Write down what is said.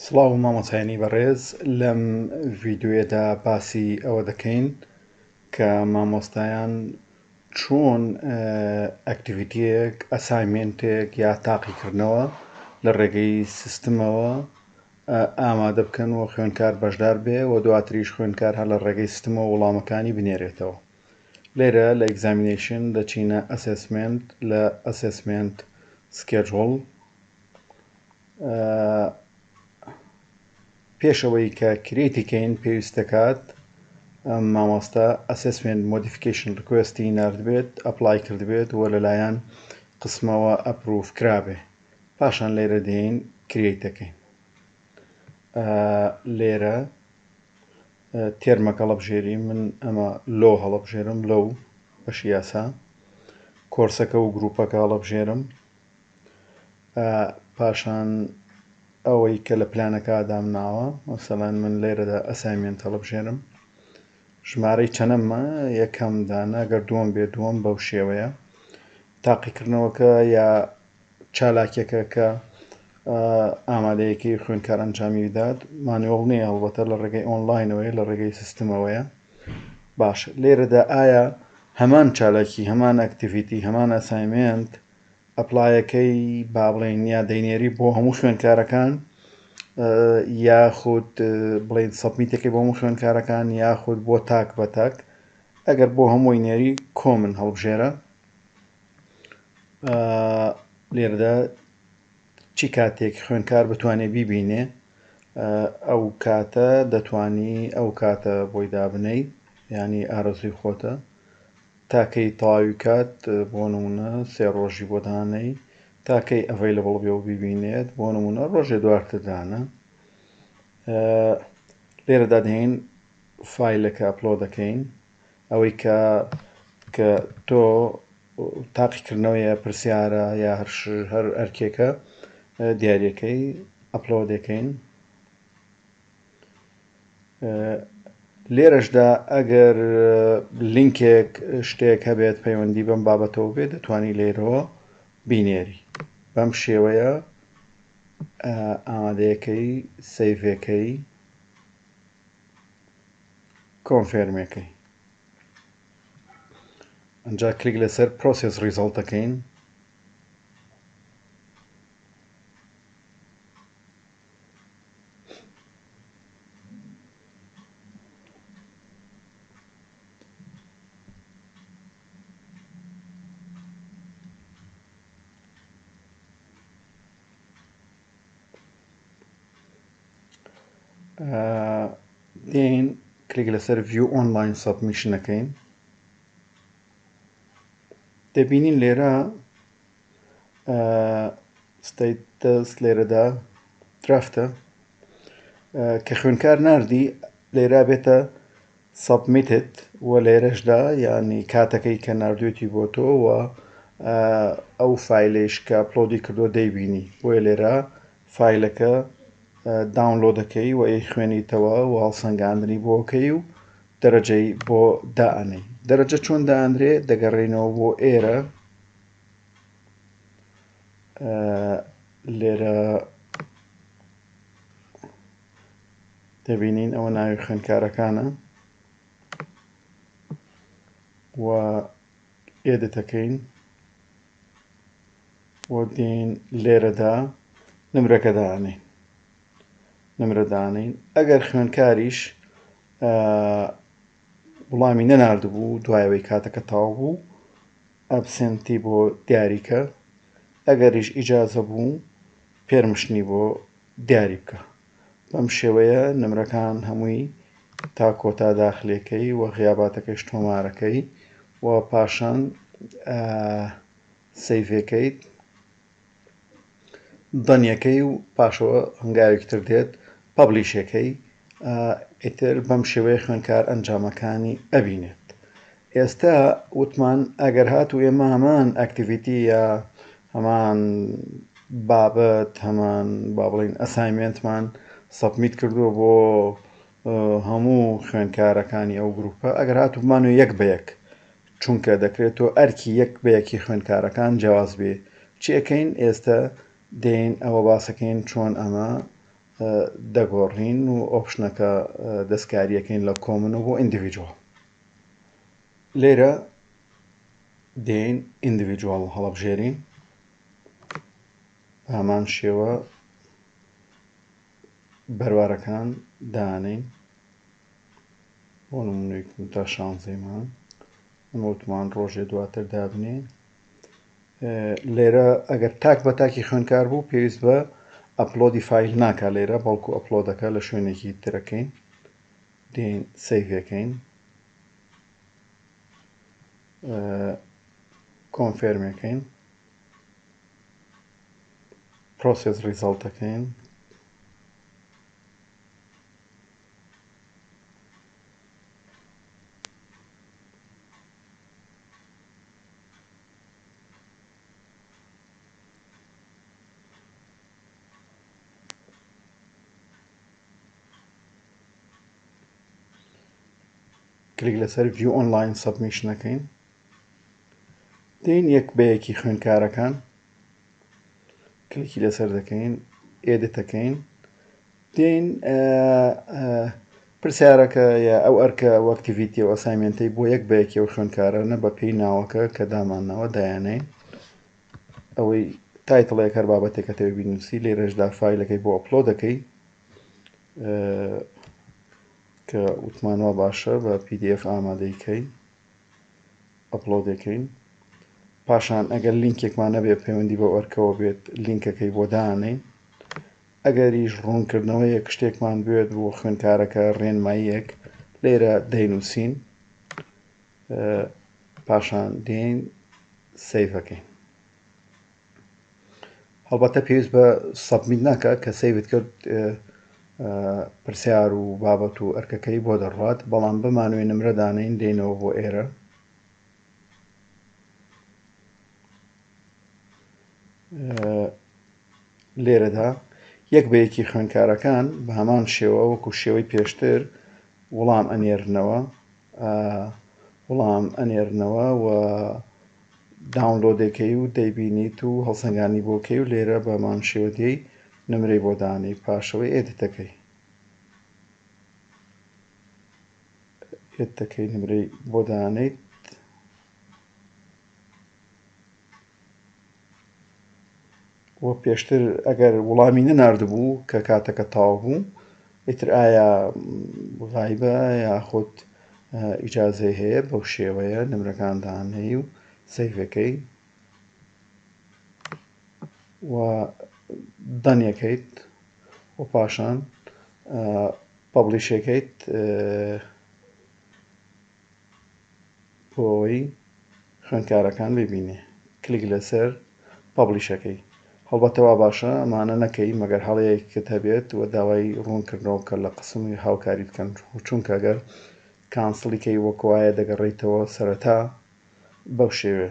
سڵاو مامۆسایانی بەڕێز لەم ڤیددیوێدا باسی ئەوە دەکەین کە مامۆستایان چۆن ئەکتیڤیتیەک ئەسایمێنتێک یا تاقیکردنەوە لە ڕێگەی سیستمەوە ئامادە بکەن و خوێندکار بەشدار بێ و دواتریش خوێندکار هەر لە ڕێگەی سیستمەوە وەڵامەکانی بنێرێتەوە. لێرە لە ئەگزامینێشن دەچینە ئەسسمنت لە ئەسسمنت سکێجوڵ. پێشەوەی کە کریتیکەین پێویستەکات مامۆستا ئەسسمنت مۆدیفیکیشن ریکوێستی ناردبێت ئەپلای کردبێت و لەلایەن قسمەوە ئەپروف کرابێ، پاشان لێرە دێین کریتەکەین. لێرە تێرمەکە هەڵەبژێری من ئەمە لۆ هەڵەبژێرم لەو بەشی یاسا، کۆرسەکە و گروپەکە هەڵەبژێرم، پاشان ئەوەی کە لە پلانەکە دامناوە مەسەڵەن من لێرەدا ئەسایمێنت هەڵەبژێرم، ژمارەی چەنەممە یەکەم دانە ئەگەر دووەم بێ دووەم بەو شێوەیە. تاقیکردنەوەکە یا چالاکیەکە کە ئامادەیەکی خوێندکار ئەنجامی بدات مانیۆڵ نییە، هەڵبەتە لە ڕێگەی ئۆنلاینەوەی لە ڕێگەی سیستمەوەیە. باش لێرەدا ئایا هەمان چالاکی هەمان ئەکتیڤیتی هەمان ئەسایمێنت ئەپلایەکەی با بڵێن یا دەینێری بۆ هەموو خوێندکارەکان یاخود بڵێن سەبمیتەکەی بۆ هەموو خوێندکارەکان یاخود بۆ تاک بە تاک. ئەگەر بۆ هەمووی نێری کۆمن هەڵبژێرە. لێرەدا چی کاتێک خوێندکار بتوانێت بیبینێ ئەو کاتە دەتوانی ئەو کاتە بۆی دابنەی، ینی ئارەزوی خۆتە تاکەی تەواوی کات بۆ نمونە 3 ڕۆژی بۆ دانەی تاکەی ئەڤەیلەبڵ بێ و بیبینێت بۆ نمونە ڕۆژێ دواتر دانە. لێرەدا دەهێن فایلەکە ئەپلۆ دەکەین، ئەوەی کە تۆ تاقیکردنەوەیە پرسیارە یا هەر ئەرکێکە دیارەکەی ئەپلۆ دەکەین. لێرەشدا ئەگەر لینکێک شتێک هەبێت پەیوەندی بەم بابەتەوە بێت دەتوانی لێرەوە بینێری. بەم شێوەیە ئامادەیەکەی سەیڤەکەی کۆنفێرمەکەی ئەنجا کلیک لەسەر پرۆسس ریزەڵتەکەین. دێین کلیک لەسەر ڤیو ئۆنلاین سەبمیشنەکەین. دەبینین لێرە ستەیتەس لێرەدا درافتە کە خوێندکار ناردی لێرە بێتە سەبمیتت و لێرەشدا یانی کاتەکەی کە نردوێتی بۆ تۆ و ئەو فایلێش کە ئەپلۆدی کردووە دەیبینی، بۆیە لێرە فایلەکە داونلۆدەکەی و ئەی خوێنیتەوە و هەڵسەنگاندنی بۆکەی و دەرەجەی بۆ دائەنەی. دەرەجە چۆن دائەنرێ دەگەڕێنەوە بۆ ئێرە. لێرە دەبینین ئەوە ناوی خوێندکارەکانە و ئێدتەکەین و دێین لێرەدا نمرەکە دانین نمرە دانین. ئەگەر خوێندکاریش وڵامی نەناردبوو دوایەوەی کاتەکە تاو بوو ئەبسێنتی بۆ دیاریکە، ئەگەریش ئیجازە بوو پێرمشتنی بۆ دیاری بکە. بەم شێوەیە نمرەکان هەمووی تا کۆتا داخلەکەی و غیاباتەکەیش تۆمارەکەی و پاشان سەیڤەکەیت دەنیەکەی و پاشەوە هەنگاوێکتر دێت پەبلیشەکەی. ئیتر بەم شێوەیە خوێندکار ئەنجامەکانی ئەبینێت. ئێستا وتمان ئەگەر هاتوو ئێمە هەمان ئەکتیڤیتی یا هەمان بابەت هەمان با بڵێن ئەسایمێنتمان سەبمیت کردووە بۆ هەموو خوێندکارەکانی ئەو گروپە، ئەگەر هاتوو بمانوێ یەک بە یەک چونکە دەکرێتەوە ئەرکی یەک بە یەکی خوێندکارەکان جیاواز بێ. چی ئەەکەین ئێستا دێین ئەوە باسەکەین چۆن ئەمە دەگۆڕین و ئۆپشنەکە دەستکاریەکەین لە کۆمن و بۆ ئیندیڤیدوال. لێرە دێین ئیندیڤیدوال هەڵەبژێرین بە هەمان شێوە بەروارەکان دانین بۆ نمونەیەک تا 16 مان وتمان ڕۆژێ دواتر دابنێ. لێرە ئەگەر تاک بە تاکی خوێندکار بوو پێویست بە ئەپلۆدی فایل ناکا لێرە بەڵکو ئەپلۆدەکە لە شوێنێکی ترەکەین دێن سەیڤەکەین کۆنفێرمەکەین پرۆسس ریزەڵتەکەین کلیک لەسەر ڤیو ئۆنلاین سەبمیشنەکەین دێن یەک بەیەکی خوێندکارەکان کلیکی لەسەر دەکەین ئێدتەکەین دێن پرسیارەکە یا ئەو ئەرکە ئەو ئەکتیڤیتیە و ئەسایمێنتەی بۆ یەک بەیەکی ئەو خوێندکارە نە بە پێی ناوەکە کە دامانەوە دایانەین ئەوەی تایتڵێک هەر بابەتێکە تەوێ بینووسی لێرەشدا فایلەکەی بۆ ئەپلۆد دەکەی کە وتمانەوە باشە بە PDF ئامادەیکەی ئەپلۆدەکەین پاشان ئەگەر لینکێکمان نەبێ پەیوەندی بە ئەرکەوە بێت لینکەکەی بۆ دانین ئەگەریش ڕوونکردنەوەیەک شتێکمان بێت بۆ خوێندکارەکە ڕێنماییەک لێرە دەینووسین پاشان دێن سەیڤەکەین هەڵبەتە پێویست بە سەبمیت ناکە کە سەیڤت کرد پرسیار و بابەت و ئەرکەکەی بۆ دەڕوات بەڵام بمانوێ نمرە دانین دێنەوە بۆ ئێرە لێرەدا یەک بەیەکی خوێندکارەکان بە هەمان شێوە وەکو شێوەی پێشتر وەڵام ئەنێرنەوە و داونلۆدەکەی و دەیبینیت و هەڵسەنگانی بۆکەی و لێرە بە هەمان شێوە دێی نمرەی بۆ دانی پاشەوەی ئێدتەکەی نمرەی بۆ دانیت وە پێشتر ئەگەر وەڵامی نەناردبوو کە کاتەکە تاو بوو ئیتر ئایا غایبە یاخود ئیجازەی هەیە بەو شێوەیە نمرەکان دانەی و سەیڤەکەی و دەنیەکەیت و پاشان پەبلیشەکەیت بۆ ئەوەی خوێندکارەکان ببینێ کلیک لەسەر پەبلیشەکەی هەڵبەتەوە باشە ئەمانە نەکەی مەگەر هەڵەیەکت هەبێت و داوای ڕوونکردنەوە کە لە قسمی هاوکاری بکەن چونکە ئەگەر کانسڵیکەی وەکوایە دەگەڕێیتەوە سەرەتا بەو شێوێ